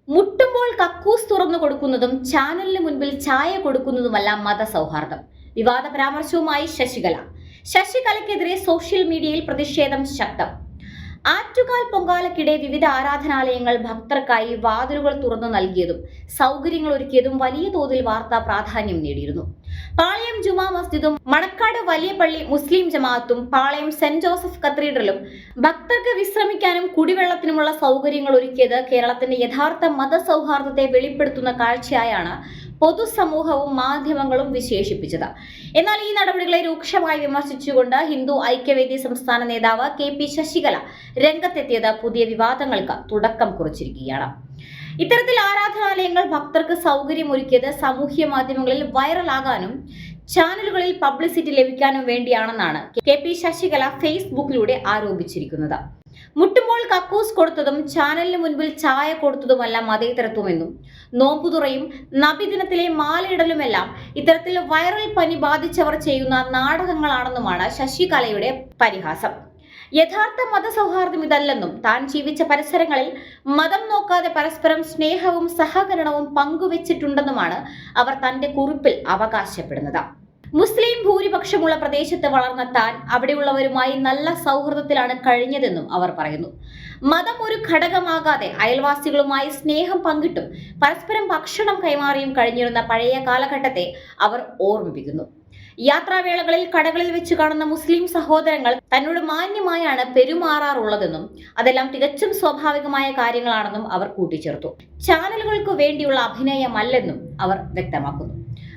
മുട്ടുമ്പോൾ കക്കൂസ് തുറന്നു കൊടുക്കുന്നതും ചാനലിന് മുൻപിൽ ചായ കൊടുക്കുന്നതുമല്ല മതസൗഹാർദ്ദം. വിവാദ പരാമർശവുമായി ശശികലയ്ക്കെതിരെ സോഷ്യൽ മീഡിയയിൽ പ്രതിഷേധം ശക്തം. ആറ്റുകാൽ പൊങ്കാലയ്ക്കിടെ വിവിധ ആരാധനാലയങ്ങൾ ഭക്തർക്കായി വാതിലുകൾ തുറന്നു നൽകിയതും സൗകര്യങ്ങൾ ഒരുക്കിയതും വലിയ തോതിൽ വാർത്താ പ്രാധാന്യം നേടിയിരുന്നു. പാളയം ജുമാ മസ്ജിദും മണക്കാട് വലിയ പള്ളി മുസ്ലിം ജമാഅത്തും പാളയം സെന്റ് ജോസഫ് കത്തീഡ്രലും ഭക്തർക്ക് വിശ്രമിക്കാനും കുടിവെള്ളത്തിനുമുള്ള സൗകര്യങ്ങൾ ഒരുക്കിയത് കേരളത്തിന്റെ യഥാർത്ഥ മതസൗഹാർദ്ദത്തെ വെളിപ്പെടുത്തുന്ന കാഴ്ചയായാണ് പൊതുസമൂഹവും മാധ്യമങ്ങളും വിശേഷിപ്പിച്ചത്. എന്നാൽ ഈ നടപടികളെ രൂക്ഷമായി വിമർശിച്ചുകൊണ്ട് ഹിന്ദു ഐക്യവേദി സംസ്ഥാന നേതാവ് KP ശശികല രംഗത്തെത്തിയത് പുതിയ വിവാദങ്ങൾക്ക് തുടക്കം കുറിച്ചിരിക്കുകയാണ്. ഇത്തരത്തിൽ ആരാധനാലയങ്ങൾ ഭക്തർക്ക് സൗകര്യമൊരുക്കിയത് സാമൂഹ്യ മാധ്യമങ്ങളിൽ വൈറലാകാനും ചാനലുകളിൽ പബ്ലിസിറ്റി ലഭിക്കാനും വേണ്ടിയാണെന്നാണ് KP ശശികല ഫേസ്ബുക്കിലൂടെ ആരോപിച്ചിരിക്കുന്നത്. മുട്ടുമ്പോൾ കക്കൂസ് കൊടുത്തതും ചാനലിന് മുൻപിൽ ചായ കൊടുത്തതുമല്ല മതേതരത്വമെന്നും നോമ്പുതുറയും നബിദിനത്തിലെ മാലയിടലുമെല്ലാം ഇത്തരത്തിൽ വൈറൽ പനി ബാധിച്ചവർ ചെയ്യുന്ന നാടകങ്ങളാണെന്നുമാണ് ശശികലയുടെ പരിഹാസം. യഥാർത്ഥ മതസൗഹാർദ്ദം ഇതല്ലെന്നും താൻ ജീവിച്ച പരിസരങ്ങളിൽ മതം നോക്കാതെ പരസ്പരം സ്നേഹവും സഹകരണവും പങ്കുവച്ചിട്ടുണ്ടെന്നുമാണ് അവർ തന്റെ കുറിപ്പിൽ അവകാശപ്പെടുന്നത്. മുസ്ലിം ഭൂരിപക്ഷമുള്ള പ്രദേശത്ത് വളർന്ന താൻ അവിടെയുള്ളവരുമായി നല്ല സൗഹൃദത്തിലാണ് കഴിഞ്ഞതെന്നും അവർ പറയുന്നു. മതം ഒരു ഘടകമാകാതെ അയൽവാസികളുമായി സ്നേഹം പങ്കിട്ടും പരസ്പരം ഭക്ഷണം കൈമാറിയും കഴിഞ്ഞിരുന്ന പഴയ കാലഘട്ടത്തെ അവർ ഓർമ്മിപ്പിക്കുന്നു. യാത്രാവേളകളിൽ കടകളിൽ വെച്ച് കാണുന്ന മുസ്ലിം സഹോദരങ്ങൾ തന്നോട് മാന്യമായാണ് പെരുമാറാറുള്ളതെന്നും അതെല്ലാം തികച്ചും സ്വാഭാവികമായ കാര്യങ്ങളാണെന്നും അവർ കൂട്ടിച്ചേർത്തു. ചാനലുകൾക്ക് വേണ്ടിയുള്ള അഭിനയമല്ലെന്നും അവർ വ്യക്തമാക്കുന്നു.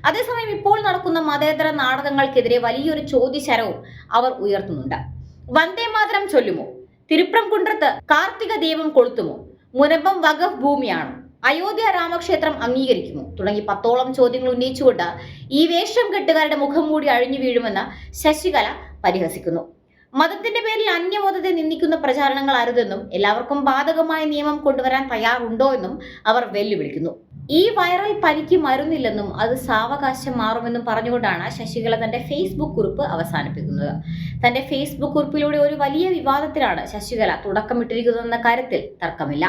അതേസമയം ഇപ്പോൾ നടക്കുന്ന മതേതര നാടകങ്ങൾക്കെതിരെ വലിയൊരു ചോദ്യശരവും അവർ ഉയർത്തുന്നുണ്ട്. വന്ദേ മാതരം ചൊല്ലുമോ? തിരുപ്രംകുன்றത്ത് കാർത്തിക ദീപം കൊളുത്തുമോ? മുനമ്പം വഖഫ് ഭൂമിയാണോ? അയോധ്യ രാമക്ഷേത്രം അംഗീകരിക്കുമോ? തുടങ്ങി 10ഓളം ചോദ്യങ്ങൾ ഉന്നയിച്ചുകൊണ്ട് ഈ വേഷം കെട്ടുകാരുടെ മുഖം മൂടി അഴിഞ്ഞു വീഴുമെന്ന് ശശികല പരിഹസിക്കുന്നു. മതത്തിന്റെ പേരിൽ അന്യമതത്തെ നിന്ദിക്കുന്ന പ്രചാരണങ്ങൾ അരുതെന്നും എല്ലാവർക്കും ബാധകമായ നിയമം കൊണ്ടുവരാൻ തയ്യാറുണ്ടോ എന്നും അവർ വെല്ലുവിളിക്കുന്നു. ഈ വൈറൽ പനിക്ക് മരുന്നില്ലെന്നും അത് സാവകാശം മാറുമെന്നും പറഞ്ഞുകൊണ്ടാണ് ശശികല തന്റെ ഫേസ്ബുക്ക് കുറിപ്പ് അവസാനിപ്പിക്കുന്നത്. തന്റെ ഫേസ്ബുക്ക് കുറിപ്പിലൂടെ ഒരു വലിയ വിവാദത്തിലാണ് ശശികല തുടക്കമിട്ടിരിക്കുന്നതെന്ന കാര്യത്തിൽ തർക്കമില്ല.